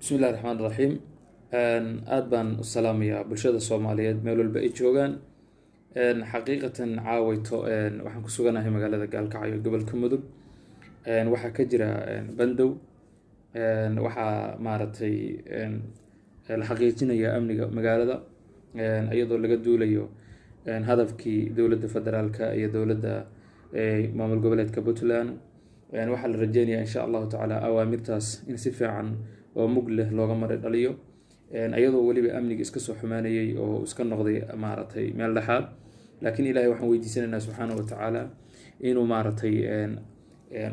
بسم الله الرحمن الرحيم. aad baan u salaamayaa bulshada Soomaaliyeed meel walba ay joogaan. xaqiiqatan caawayto waxaan ku suganahay magaalada Gaalkacyo gobolka Mudug. waxaa ka jira bandow waxaa maaragtay la xaqiijinayaa amniga magaalada iyadoo laga duulayo hadafkii dowladda federaalka iyo dowladda maamul goboleedka Puntland. waxaa la rajeynayaa insha Allahu tacaala awaamirtaas in si fiican oo mug leh looga maray dhaliyo ayadoo waliba amniga iska soo xumaanayay oo iska noqday maaragtay meel dhaxaad. laakiin ilaahay waxaan weydiisanaynaa subxaanahu wa tacaala inuu maaragtay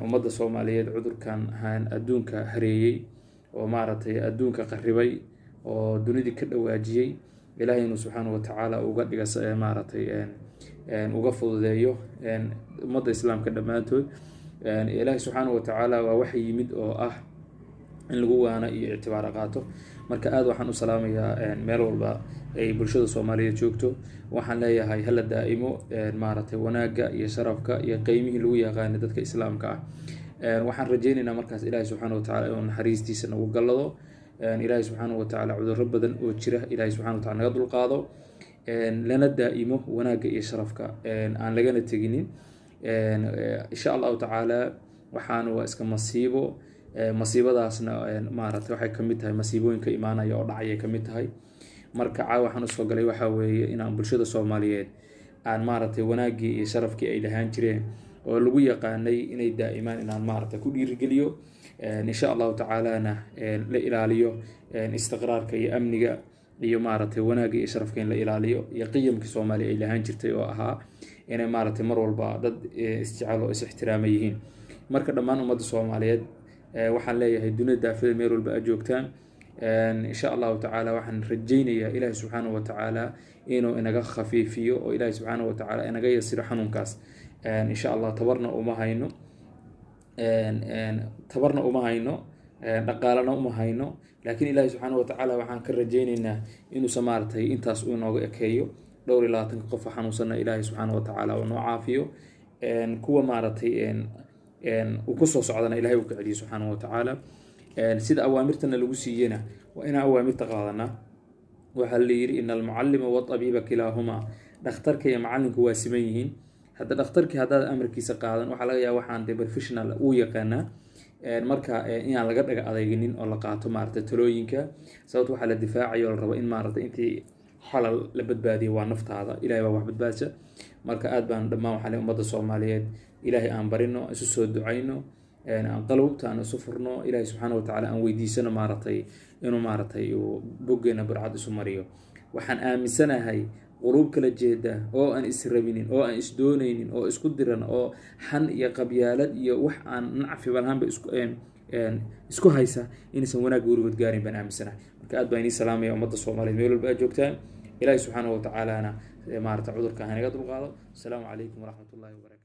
ummadda Soomaaliyeed cudurkan adduunka hareeyay oo maaragtay adduunka qarribay oo dunidii ka dhawaajiyay ilaahay inuu subxaanahu wa tacaala uga dhiga maaragtay uga fududeeyo ummadda islaamka dhammaantood. ilaahay subxaanahu wa tacaala waa wax yimid oo ah in lagu waana iyo ictibaar qaato. marka aad waxaan u salaamayaa meel walba ay bulshada Soomaaliyeed joogto. waxaan leeyahay hala daa'imo maaragtay wanaagga iyo sharafka iyo qiimihii lagu yaqaan dadka islaamka ah. waxaan rajeynaynaa markaas ilaahay subxaanahu wa tacaala inuu naxariistiisa nagu gallado. ilaahay subxaanahu wa tacaala cudurro badan oo jira ilaahay subxaanahu wa tacaala naga dulqaado, lana daa'imo wanaagga iyo sharafka aan lagana teginin. insha Allahu tacaala waxaan waa iska masiibo. masiibadaasna maaragtay waxay kamid tahay masiibooyinka imaanaya oo dhacaya kamid tahay. marka caawa waxaan usoo galay waxaa weeye inaan bulshada Soomaaliyeed aan maaragtay wanaaggii iyo sharafkii ay lahaan jireen oo lagu yaqaanay inay daa'imaan inaan maaragtay ku dhiirigeliyo. insha Allahu tacaalana la ilaaliyo istiqraarka iyo amniga iyo maaragtay wanaagga iyo sharafka in la ilaaliyo iyo qiyamka Soomaaliya ay lahaan jirtay oo ahaa inay maaragtay mar walba dad isjecel oo is ixtiraama yihiin. marka dhammaan ummadda Soomaaliyeed waxaan leeyahay dunida daafida meel walba aad joogtaan. insha Allahu tacaala waxaan rajeynayaa ilaahay subxaanahu wa tacaala inuu inaga khafiifiyo oo ilaahay subxaanahu wa tacaala inaga yasiro xanuunkaas. insha Allah tabarna uma hayno dhaqaalana uma hayno, laakiin ilaahay subxaanahu wa tacaala waxaan ka rajeynaynaa inuusan maaragtay intaas uu inooga ekeeyo. 22 qof xanuunsanna ilaahay subxaanahu wa tacaala uu noo caafiyo. kuwa maaragtay uu ku soo socdana ilaahay uu ka celiyo subxaanahu wa tacaala. sida awaamirtana lagu siiyena waa inaan awaamirta qaadanaa. waxaa la yidhi ina almucallima watabiiba kilaahumaa, dhakhtarka iyo macallinku waa siman yihiin. hadda dhakhtarkii haddaad amarkiisa qaadan waxaa laga yaaba waxaan de professional uu yaqaanaa. marka inaan laga dhaga adeeginin oo la qaato maaragtay talooyinka, sababta waxaa la difaacayo oo la rabo in maaragtay intii xalal la badbaadiyo waa naftaada, ilaahay baa wax badbaadsa. marka aad baan dhammaan waxaa leeyahay ummadda Soomaaliyeed ilaahay aan barino, isu soo ducayno, aan qalbta aan isu furno, ilaahay subxaanahu wa tacaala aan weydiisano maaragtay inuu maaragtay uu boggeena burcad isu mariyo. waxaan aaminsanahay quluub kala jeeda oo aan israbinin oo aan isdoonaynin oo isku diran oo xan iyo qabyaalad iyo wax aan nacfi balhanba isku haysa inaysan wanaag weligood gaarin baan aaminsanahay. marka aad baan idin salaamaya ummadda Soomaaliyeed meel walba aad joogtaan. ilaahay subxaanahu wa tacaala maaragtay cudurka ha naga dulqaado. asalaamu calaykum waraxmatullaahi wabarakaatu.